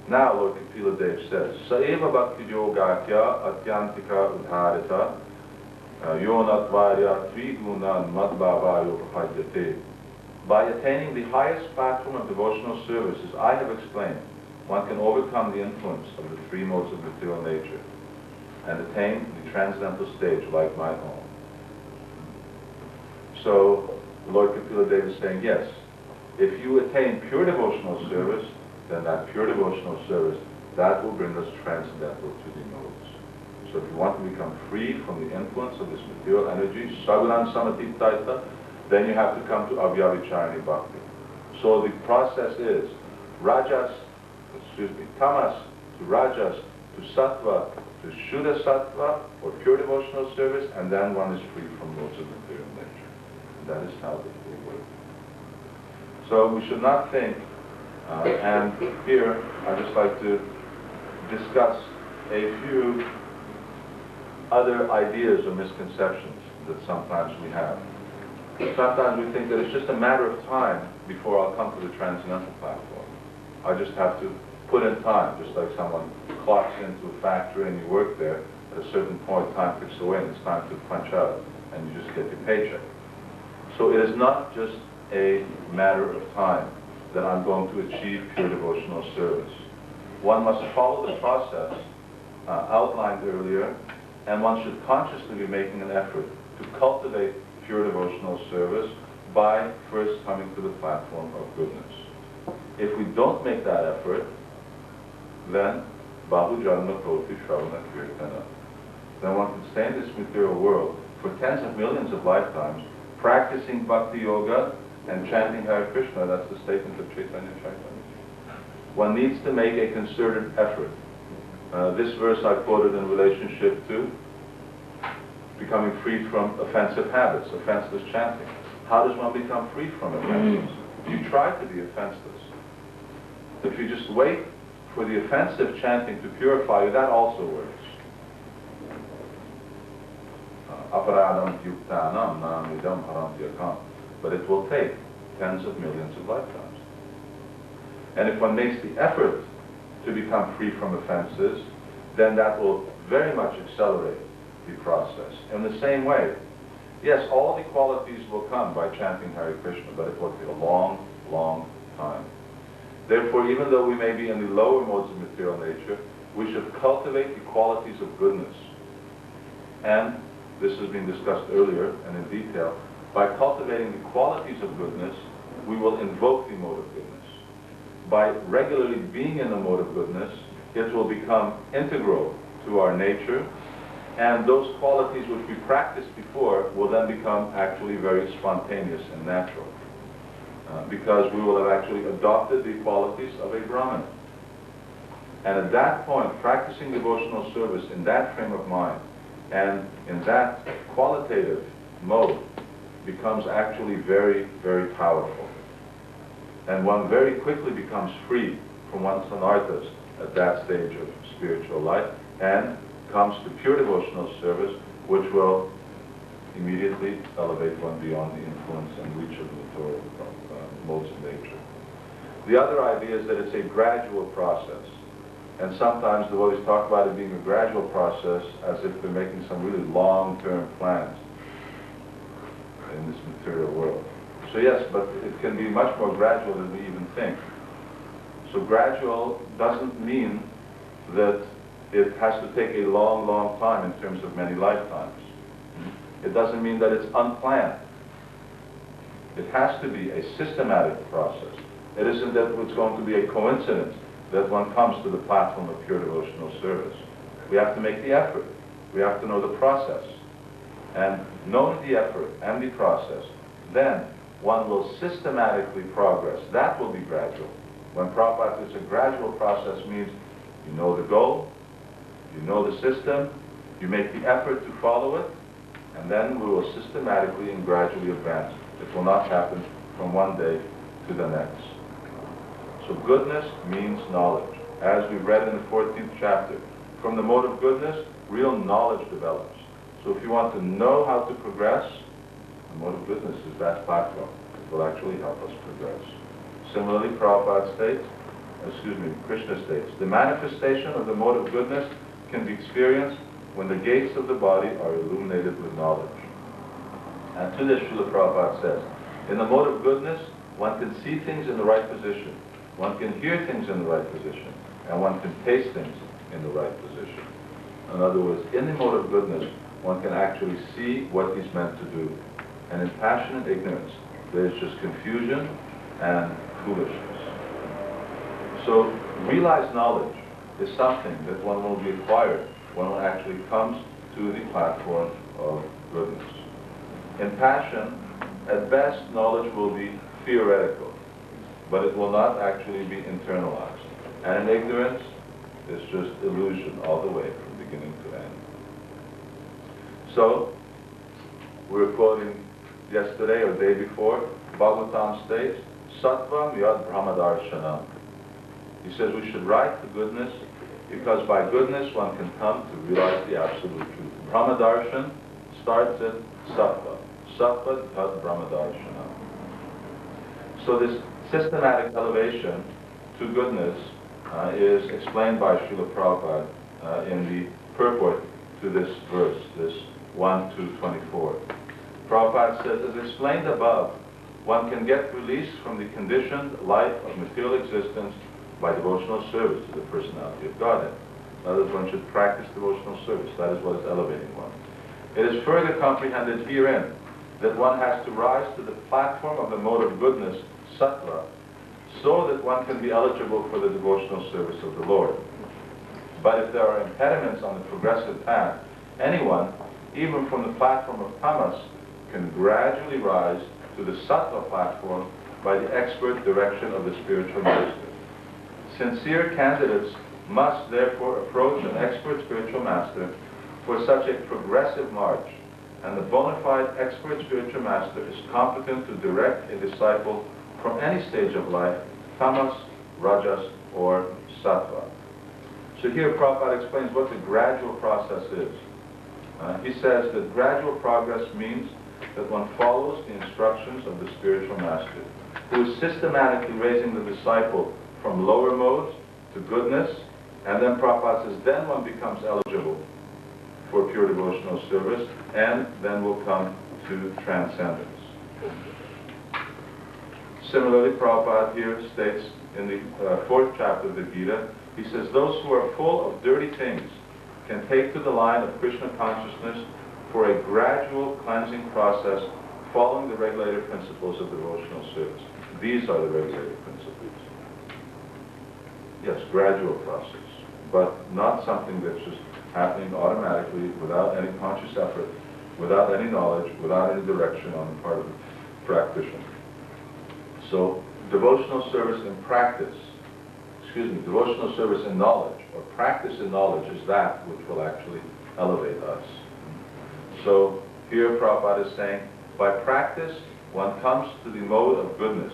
Now, Lord Kapila Dev says, Saeva Bhakti Yogatya Atyantika Udharita Yonatvarya Tviguna Madbhavayo Pahadyate. By attaining the highest platform of devotional service, as I have explained, one can overcome the influence of the three modes of material nature and attain the transcendental stage like my own. So, Lord Kapila Dev is saying, yes, if you attain pure devotional service, then that pure devotional service, that will bring us transcendental to the modes. So if you want to become free from the influence of this material energy, Sagunan Samatitaita, then you have to come to Avyavicharani Bhakti. So the process is Tamas to Rajas to Sattva to Shuddha Sattva or pure devotional service, and then one is free from modes of material nature. And that is how it will work. So we should not think, and here I'd just like to discuss a few other ideas or misconceptions that sometimes we have. Sometimes we think that it's just a matter of time before I'll come to the transcendental platform. I just have to put in time, just like someone clocks into a factory and you work there. At a certain point, time ticks away and it's time to punch out, and you just get your paycheck. So it is not just a matter of time that I'm going to achieve pure devotional service. One must follow the process outlined earlier, and one should consciously be making an effort to cultivate pure devotional service by first coming to the platform of goodness. If we don't make that effort, then Bahu Janma Koti Shravana Kirtana. Then one can stay in this material world for tens of millions of lifetimes, practicing Bhakti Yoga and chanting Hare Krishna. That's the statement of Chaitanya Charitamrita. One needs to make a concerted effort. This verse I quoted in relationship to becoming free from offensive habits, offenseless chanting. How does one become free from offenses? You try to be offenseless. If you just wait for the offensive chanting to purify you, that also works. Aparadam yuktanam namidam harantyakam. But it will take tens of millions of lifetimes. And if one makes the effort to become free from offenses, then that will very much accelerate the process. In the same way, yes, all the qualities will come by chanting Hare Krishna, but it will take a long, long time. Therefore, even though we may be in the lower modes of material nature, we should cultivate the qualities of goodness. And this has been discussed earlier and in detail. By cultivating the qualities of goodness, we will invoke the mode of goodness. By regularly being in the mode of goodness, it will become integral to our nature, and those qualities which we practiced before will then become actually very spontaneous and natural. Because we will have actually adopted the qualities of a Brahmana. And at that point, practicing devotional service in that frame of mind and in that qualitative mode becomes actually very, very powerful. And one very quickly becomes free from one's anarthas at that stage of spiritual life and comes to pure devotional service, which will immediately elevate one beyond the influence and reach of the material modes of nature. The other idea is that it's a gradual process. And sometimes the devotees talk about it being a gradual process as if they're making some really long-term plans in this material world. So yes, but it can be much more gradual than we even think. So gradual doesn't mean that it has to take a long, long time in terms of many lifetimes. It doesn't mean that it's unplanned. It has to be a systematic process. It isn't that it's going to be a coincidence that one comes to the platform of pure devotional service. We have to make the effort. We have to know the process. And knowing the effort and the process, then one will systematically progress. That will be gradual. When Prabhupada says a gradual process means you know the goal, you know the system, you make the effort to follow it, and then we will systematically and gradually advance. It will not happen from one day to the next. So goodness means knowledge. As we read in the 14th chapter, from the mode of goodness, real knowledge develops. So if you want to know how to progress, the mode of goodness is that platform. It will actually help us progress. Similarly, Prabhupada states, Krishna states, the manifestation of the mode of goodness can be experienced when the gates of the body are illuminated with knowledge. And to this, Srila Prabhupada says, in the mode of goodness, one can see things in the right position, one can hear things in the right position, and one can taste things in the right position. In other words, in the mode of goodness, one can actually see what he's meant to do. And in passion and ignorance, there is just confusion and foolishness. So, realized knowledge is something that one will be acquired when one actually comes to the platform of goodness. In passion, at best, knowledge will be theoretical, but it will not actually be internalized. And in ignorance, it's just illusion all the way from beginning to end. So, we were quoting yesterday or day before, Bhagavatam states, Sattvam Yad Brahmadarshanam. He says we should write the goodness because by goodness one can come to realize the absolute truth. Brahmadarshan starts at Sattva. Sattva Yad Brahmadarshanam. So this systematic elevation to goodness is explained by Srila Prabhupada in the purport to this verse, this 1 to 24. Prabhupada says, as explained above, one can get release from the conditioned life of material existence by devotional service to the personality of Godhead. In other words, one should practice devotional service. That is what is elevating one. It is further comprehended herein that one has to rise to the platform of the mode of goodness, sattva, so that one can be eligible for the devotional service of the Lord. But if there are impediments on the progressive path, anyone, even from the platform of tamas, can gradually rise to the sattva platform by the expert direction of the spiritual master. Sincere candidates must therefore approach an expert spiritual master for such a progressive march, and the bona fide expert spiritual master is competent to direct a disciple from any stage of life, tamas, rajas, or sattva. So here Prabhupada explains what the gradual process is. He says that gradual progress means that one follows the instructions of the spiritual master, who is systematically raising the disciple from lower modes to goodness, and then Prabhupada says, then one becomes eligible for pure devotional service, and then will come to transcendence. Similarly, Prabhupada here states in the 4th chapter of the Gita, he says, those who are full of dirty things can take to the line of Krishna consciousness for a gradual cleansing process following the regulative principles of devotional service. These are the regulative principles. Yes, gradual process, but not something that's just happening automatically without any conscious effort, without any knowledge, without any direction on the part of the practitioner. So, devotional service in practice, devotional service in knowledge, or practice in knowledge is that which will actually elevate us. So, here Prabhupada is saying, by practice, one comes to the mode of goodness,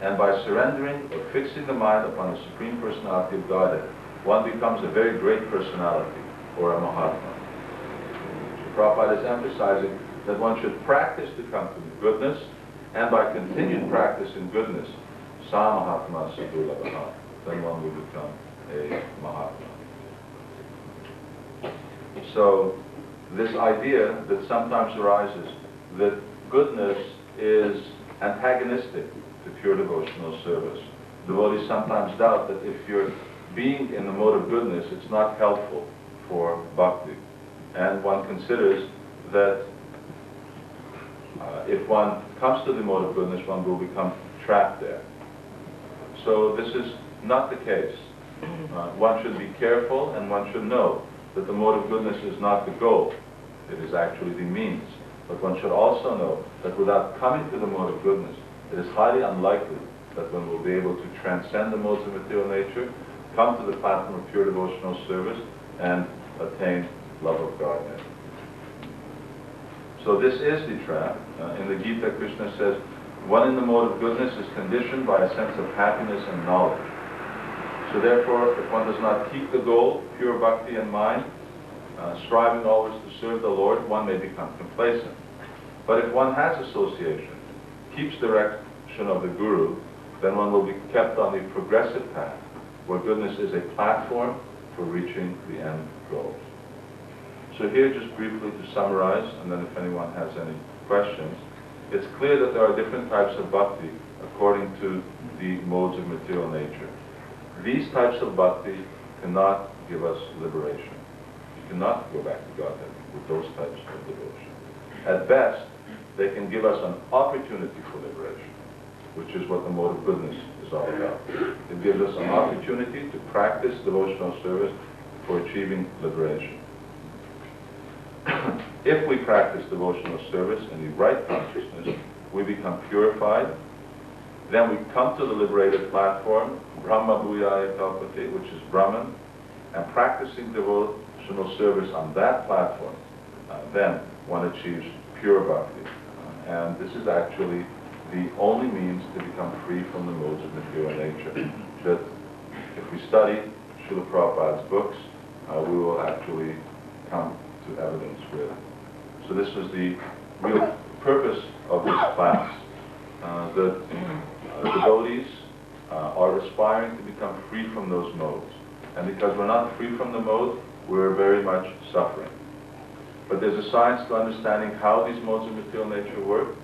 and by surrendering or fixing the mind upon the Supreme Personality of Godhead, one becomes a very great personality, or a Mahatma. So Prabhupada is emphasizing that one should practice to come to goodness, and by continued practice in goodness, Sa Mahatma Sadurlabha, then one will become a Mahatma. So, this idea that sometimes arises that goodness is antagonistic to pure devotional service. Devotees sometimes doubt that if you're being in the mode of goodness, it's not helpful for bhakti. And one considers that if one comes to the mode of goodness, one will become trapped there. So this is not the case. One should be careful, and one should know that the mode of goodness is not the goal. It is actually the means. But one should also know that without coming to the mode of goodness, it is highly unlikely that one will be able to transcend the modes of material nature, come to the platform of pure devotional service, and attain love of Godhead. So this is the trap. In the Gita, Krishna says, one in the mode of goodness is conditioned by a sense of happiness and knowledge. So therefore, if one does not keep the goal, pure bhakti in mind, striving always to serve the Lord, one may become complacent. But if one has association, keeps direction of the Guru, then one will be kept on the progressive path, where goodness is a platform for reaching the end goals. So here, just briefly to summarize, and then if anyone has any questions, it's clear that there are different types of bhakti according to the modes of material nature. These types of bhakti cannot give us liberation. You cannot go back to Godhead with those types of devotion. At best, they can give us an opportunity for liberation, which is what the mode of goodness is all about. It gives us an opportunity to practice devotional service for achieving liberation. If we practice devotional service in the right consciousness, we become purified. Then we come to the liberated platform, Brahma Bhuyaya Kalpate, which is Brahman, and practicing devotional service on that platform, then one achieves pure bhakti. And this is actually the only means to become free from the modes of material nature. That if we study Srila Prabhupada's books, we will actually come to evidence with. So this was the real purpose of this class. The devotees are aspiring to become free from those modes. And because we're not free from the mode, we're very much suffering. But there's a science to understanding how these modes of material nature work.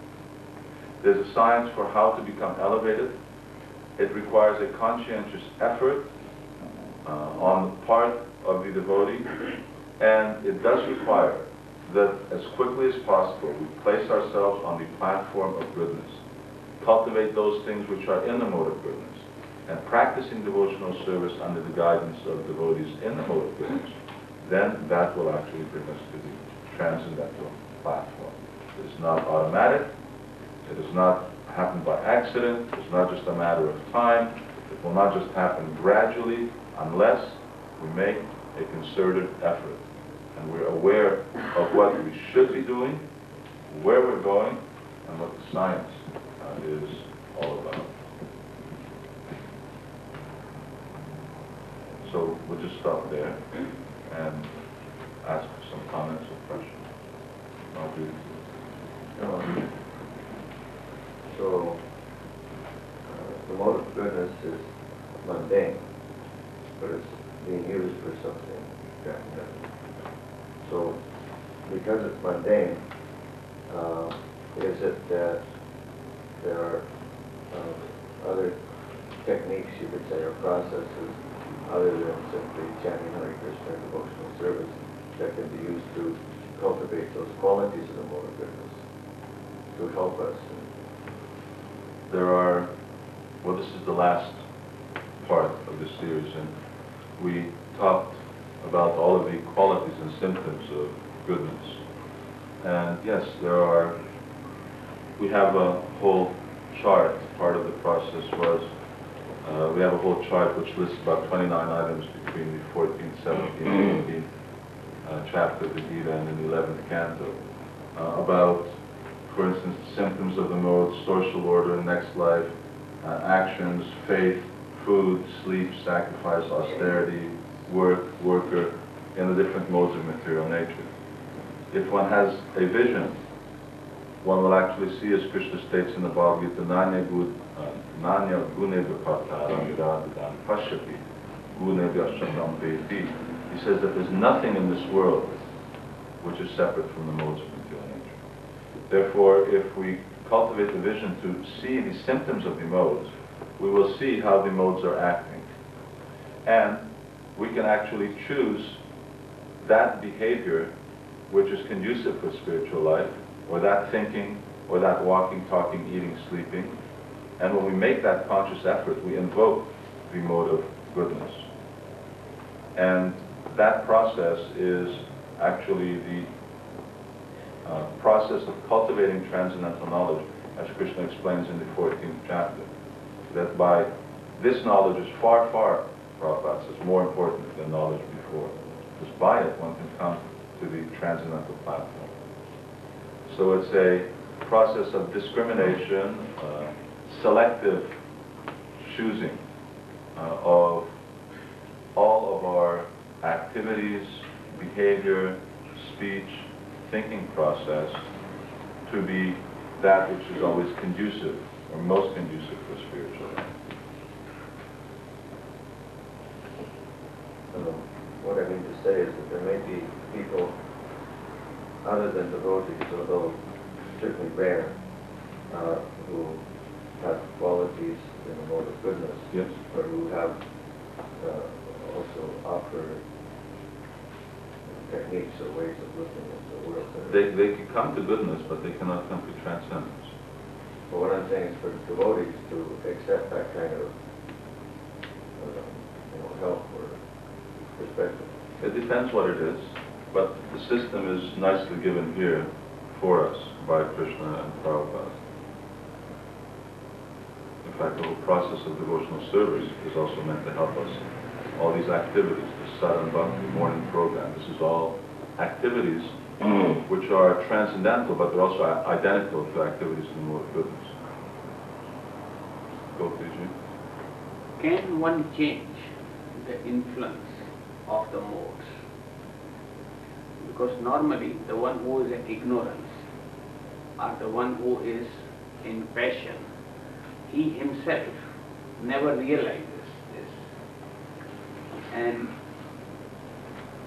There's a science for how to become elevated. It requires a conscientious effort on the part of the devotee. And it does require that as quickly as possible we place ourselves on the platform of goodness, cultivate those things which are in the mode of goodness, and practicing devotional service under the guidance of devotees in the mode of goodness, then that will actually bring us to the transcendental platform. It is not automatic, it does not happen by accident, it's not just a matter of time, it will not just happen gradually unless we make a concerted effort. And we're aware of what we should be doing, where we're going, and what the science is all about. So we'll just stop there and ask for some comments or questions. I'll do it. So the mode of goodness is mundane, but it's being used for something. So, because it's mundane, is it that there are other techniques, you could say, or processes, other than simply chanting Hare Krishna devotional service, that can be used to cultivate those qualities of the mode of goodness, to help us? There are, well, this is the last part of this series, and we talked about all of the qualities and symptoms of goodness. And yes, we have a whole chart. Part of the process was, we have a whole chart which lists about 29 items between the 14th, 17th, and 18th chapter of the Gita and in the 11th canto, about, for instance, the symptoms of the modes, social order, next life, actions, faith, food, sleep, sacrifice, austerity, work, worker, in the different modes of material nature. If one has a vision, one will actually see, as Krishna states in the Bhagavad Gita, Nanya gune vipartaram viradadam pashyati gune vyashatam vedi. He says that there's nothing in this world which is separate from the modes of material nature. Therefore, if we cultivate the vision to see the symptoms of the modes, we will see how the modes are acting. And we can actually choose that behavior which is conducive for spiritual life, or that thinking, or that walking, talking, eating, sleeping. And when we make that conscious effort, we invoke the mode of goodness. And that process is actually the process of cultivating transcendental knowledge, as Krishna explains in the 14th chapter. That by this knowledge is far, far, Prabhupada says, more important than knowledge before. Because by it one can come to the transcendental platform. So it's a process of discrimination, selective choosing of all of our activities, behavior, speech, thinking process to be that which is always conducive, or most conducive for spiritual life. what I mean to say is that there may be people other than devotees, although certainly rare, who have qualities in the mode of goodness, Yes. or who have also offer techniques or ways of looking at the world. They can come to goodness, but they cannot come to transcendence. But what I'm saying is for devotees to accept that kind of help or perspective. It depends what it is, but the system is nicely given here for us by Krishna and Prabhupada. In fact, the whole process of devotional service is also meant to help us. All these activities, the Sadhana Bhakti morning program, this is all activities which are transcendental, but they're also identical to activities in the mode of goodness. Go, please. Can one change the influence of the modes? Because normally the one who is in ignorance or the one who is in passion, he himself never realizes this. And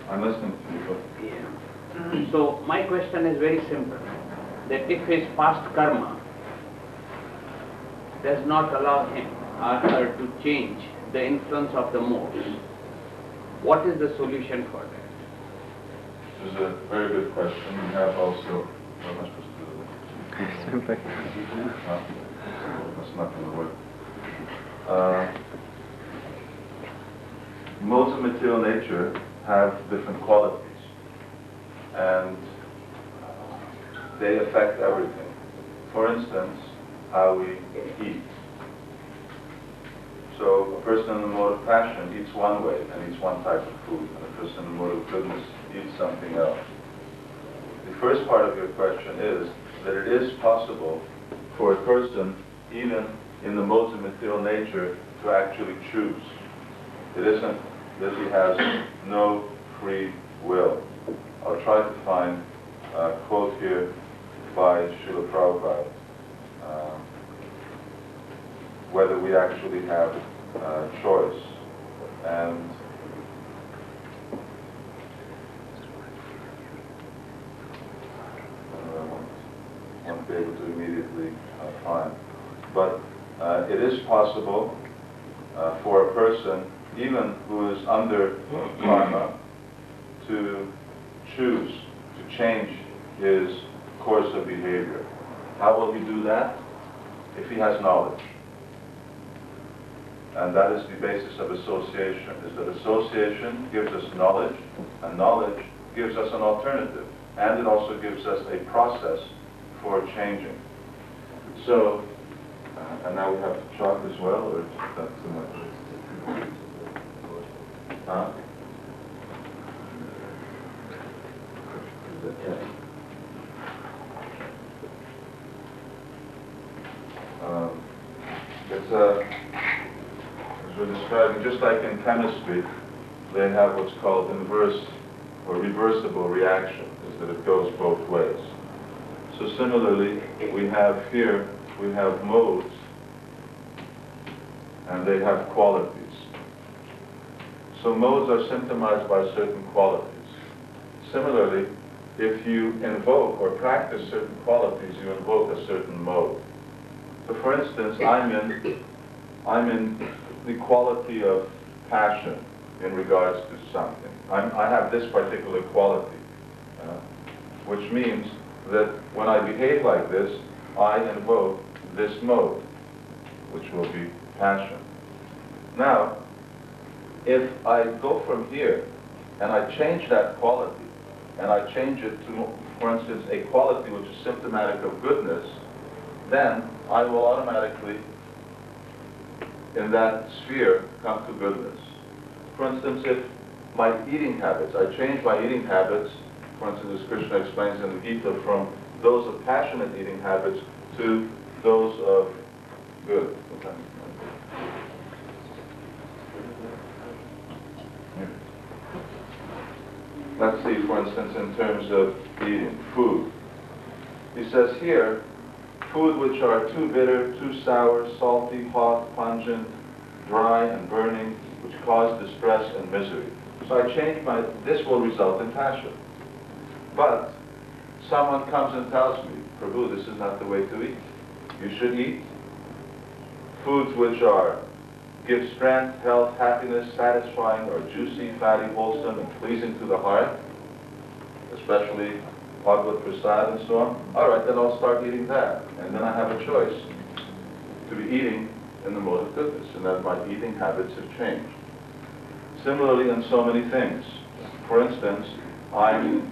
I'm listening to you. yeah. So my question is very simple, that if his past karma does not allow him or her to change the influence of the modes, what is the solution for that? This is a very good question. We have also, what am I supposed to do? That's not going to work. Modes of material nature have different qualities, and they affect everything. For instance, how we eat. So a person in the mode of passion eats one way and eats one type of food, and a person in the mode of goodness eats something else. The first part of your question is that it is possible for a person, even in the modes of material nature, to actually choose. It isn't that he has no free will. I'll try to find a quote here by Srila Prabhupada, whether we actually have choice. And I won't be able to immediately find. But it is possible for a person, even who is under karma, to choose to change his course of behavior. How will he do that? If he has knowledge. And that is the basis of association, is that association gives us knowledge, and knowledge gives us an alternative, and it also gives us a process for changing. So, and now we have to chalk as well, or is that too much? Huh? It's as we're describing, just like in chemistry, they have what's called inverse or reversible reaction, is that it goes both ways. So similarly, we have here, we have modes, and they have qualities. So modes are symptomized by certain qualities. Similarly, if you invoke or practice certain qualities, you invoke a certain mode. So for instance, I'm in the quality of passion in regards to something. I have this particular quality, which means that when I behave like this, I invoke this mode, which will be passion. Now, if I go from here and I change that quality, and I change it to, for instance, a quality which is symptomatic of goodness, then I will automatically, in that sphere, come to goodness. For instance, if my eating habits, I change my eating habits, for instance, as Krishna explains in the Gita, from those of passionate eating habits to those of good. Okay. Let's see, for instance, in terms of eating, food. He says here, food which are too bitter, too sour, salty, hot, pungent, dry, and burning, which cause distress and misery. So I change this will result in passion. But someone comes and tells me, Prabhu, this is not the way to eat. You should eat foods which give strength, health, happiness, satisfying, or juicy, fatty, wholesome, and pleasing to the heart, especially Bhagavad Prasad and so on. All right, then I'll start eating that. And then I have a choice to be eating in the mode of goodness, and that my eating habits have changed. Similarly in so many things. For instance, I'm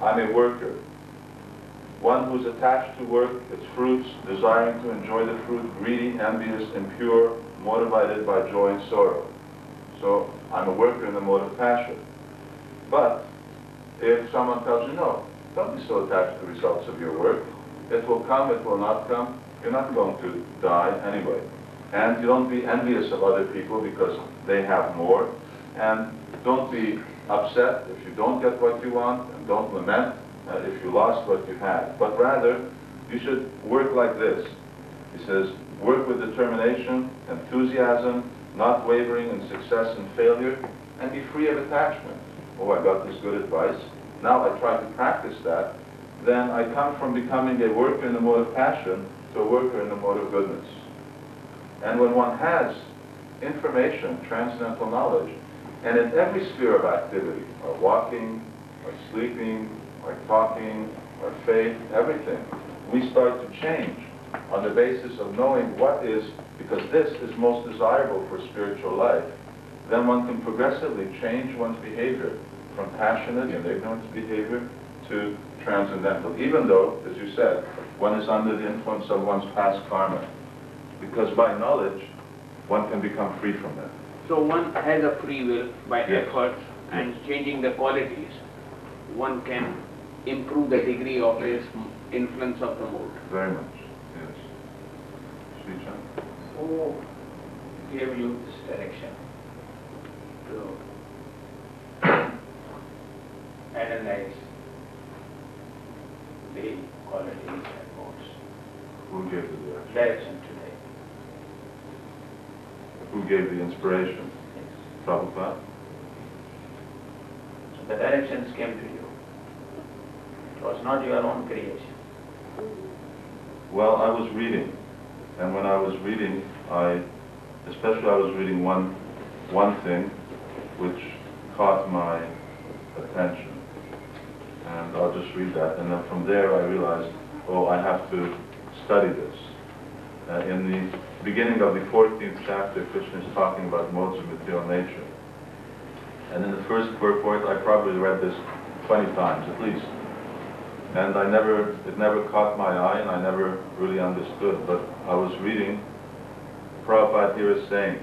a worker. One who's attached to work, its fruits, desiring to enjoy the fruit, greedy, envious, impure, motivated by joy and sorrow. So I'm a worker in the mode of passion. But if someone tells you, no, don't be so attached to the results of your work. It will come, it will not come. You're not going to die anyway. And you don't be envious of other people because they have more. And don't be upset if you don't get what you want, and don't lament if you lost what you had. But rather, you should work like this. He says, work with determination, enthusiasm, not wavering in success and failure, and be free of attachment. Oh, I got this good advice. Now I try to practice that. Then I come from becoming a worker in the mode of passion to a worker in the mode of goodness. And when one has information, transcendental knowledge, and in every sphere of activity, or walking, or sleeping, or talking, or faith, everything, we start to change on the basis of knowing what is, because this is most desirable for spiritual life, then one can progressively change one's behavior from passionate and ignorant behavior to transcendental, even though, as you said, one is under the influence of one's past karma. Because by knowledge, one can become free from that. So one has a free will by Yes. effort and changing the qualities. One can improve the degree of his influence of the mode. Very much, yes. Sri Chan? Who gave you this direction to analyze the qualities and modes? Who gave the direction? Direction today. Who gave the inspiration? Yes. Prabhupada? So the directions came to you. It was not your own creation. Well, I was reading, and when I was reading, I was reading one thing which caught my attention, and I'll just read that, and then from there I realized, oh, I have to study this. In the beginning of the 14th chapter, Krishna is talking about modes of material nature, and in the first purport, I probably read this 20 times at least. And it never caught my eye, and I never really understood. But I was reading, Prabhupada here is saying,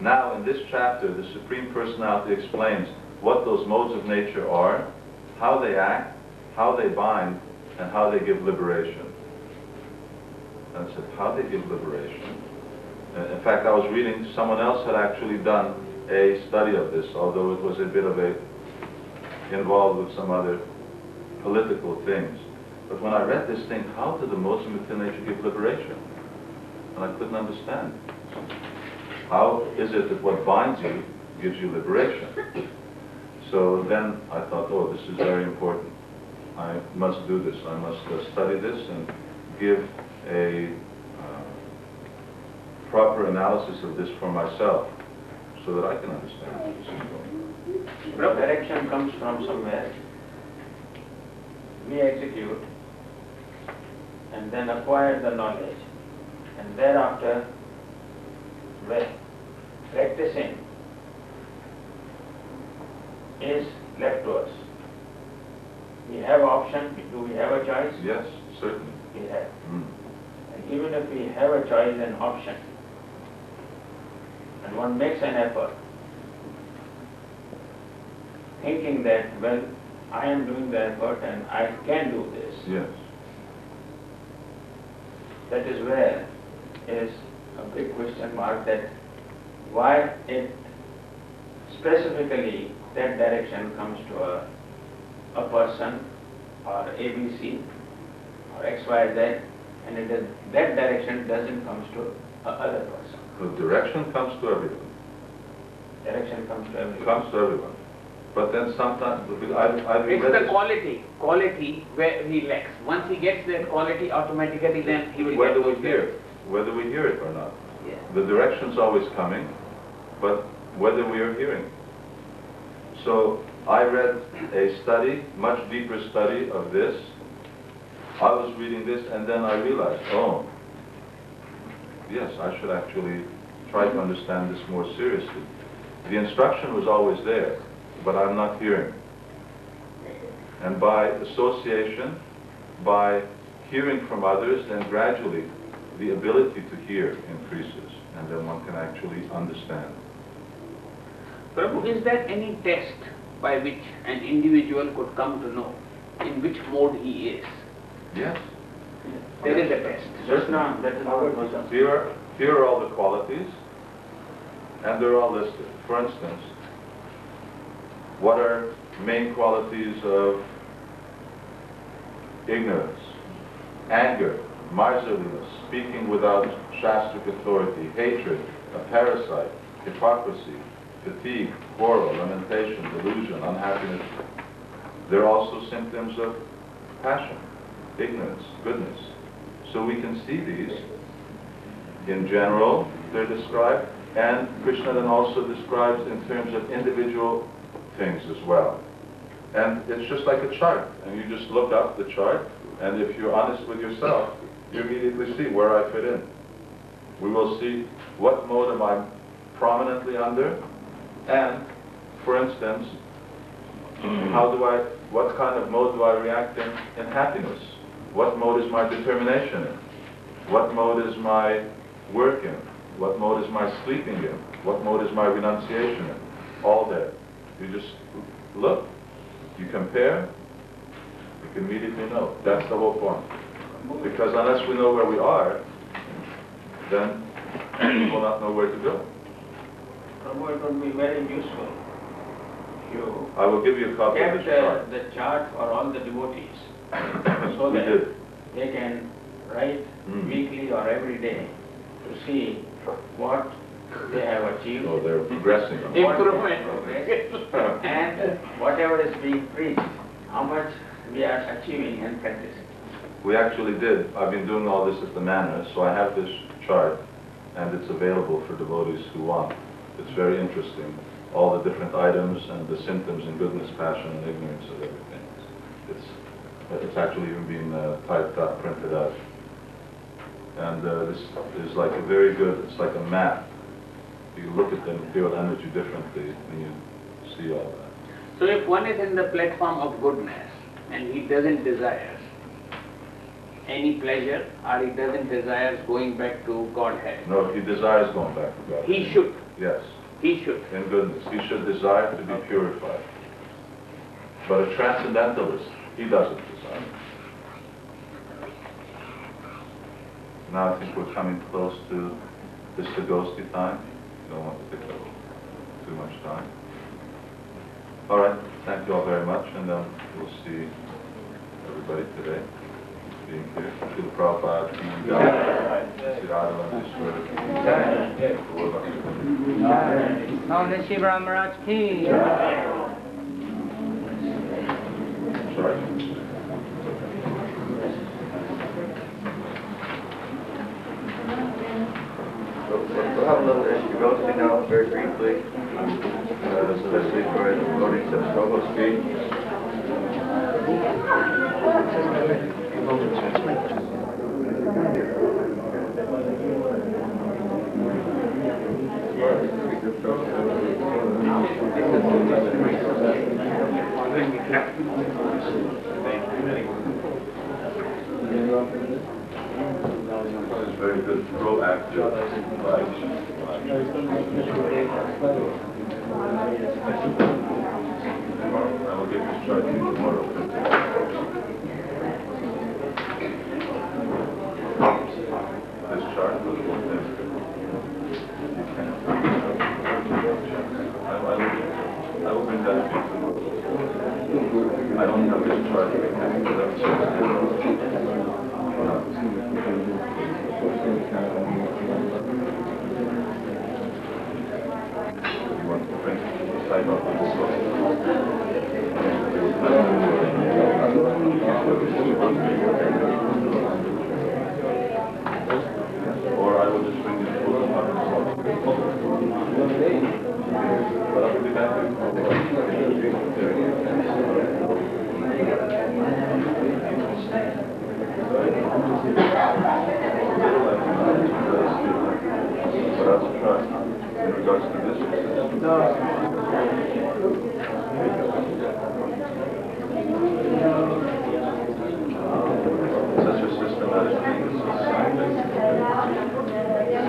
now in this chapter, the Supreme Personality explains what those modes of nature are, how they act, how they bind, and how they give liberation. And I said, how they give liberation? In fact, I was reading, someone else had actually done a study of this, although it was a bit of involved with some other political things. But when I read this thing, how do the modes of material nature give liberation? And I couldn't understand. How is it that what binds you gives you liberation? So then I thought, oh, this is very important. I must do this. I must study this and give a proper analysis of this for myself so that I can understand what this is going. The direction comes from somewhere. We execute and then acquire the knowledge, and thereafter, when practicing is left to us. We have option. Do we have a choice? Yes, certainly. We have. Mm. And even if we have a choice and option, and one makes an effort, thinking that, well, I am doing the effort and I can do this. Yes. That is where is a big question mark, that why it specifically that direction comes to a person or ABC or XYZ, and that direction doesn't comes to a other person. The direction comes to everyone. Direction comes to It everyone. comes to everyone. But then sometimes, I've It's read the this- quality where he lacks. Once he gets that quality, automatically then he will whether get we those hear there. it, whether we hear it or not. Yeah. The direction's always coming, but whether we are hearing. So I read a study, much deeper study of this. I was reading this and then I realized, oh, yes, I should actually try to understand this more seriously. The instruction was always there, but I'm not hearing. And by association, by hearing from others, then gradually the ability to hear increases, and then one can actually understand. Prabhu, is there any test by which an individual could come to know in which mode he is? Yes. There is a test. Just now, that is how it was. Here are all the qualities, and they're all listed. For instance, what are main qualities of ignorance? Anger, miserliness, speaking without shastric authority, hatred, a parasite, hypocrisy, fatigue, quarrel, lamentation, delusion, unhappiness. They're also symptoms of passion, ignorance, goodness. So we can see these. In general, they're described, and Krishna then also describes in terms of individual things as well. And it's just like a chart, and you just look up the chart, and if you're honest with yourself, you immediately see where I fit in. We will see what mode am I prominently under, and, for instance, what kind of mode do I react in happiness? What mode is my determination in? What mode is my work in? What mode is my sleeping in? What mode is my renunciation in? All there. You just look, you compare, you can immediately know. That's the whole point. Because unless we know where we are, then we will not know where to go. Prabhu, it would be very useful if you I will give you a copy of kept this chart. the chart for all the devotees, so We that did. they can write weekly or every day to see what they have achieved. Oh, they're progressing. what they have Improvement. progressed, and whatever is being preached, how much we are achieving and practicing. We actually did. I've been doing all this at the manor, so I have this chart, and it's available for devotees who want. It's very interesting. All the different items and the symptoms in goodness, passion, and ignorance of everything. It's actually even been typed up, printed out. And this is like a very good, it's like a map. You look at them, feel energy differently, and you see all that. So if one is in the platform of goodness and he doesn't desire any pleasure or he doesn't desire going back to Godhead, No, if he desires going back to God. he should. Yes, He should. in goodness. He should desire to be purified. But a transcendentalist, he doesn't desire. Now I think we're coming close to this Sagosti time. You don't want to take up too much time. All right, thank you all very much, and we'll see everybody today being here. Srila Prabhupada, Sivarama Swami. Now, Sivarama Maharaj ki. Sorry. We'll have a little Ishikagosti now, very briefly, especially for the devotees of Soho Street. It's very good, proactive life. I will give this chart to you tomorrow. This chart was one thing. I will bring that to you tomorrow. I don't have this chart. You want to light up with the soul. Or I will just bring you food and have but I will be back. But as a trust, in regards to this,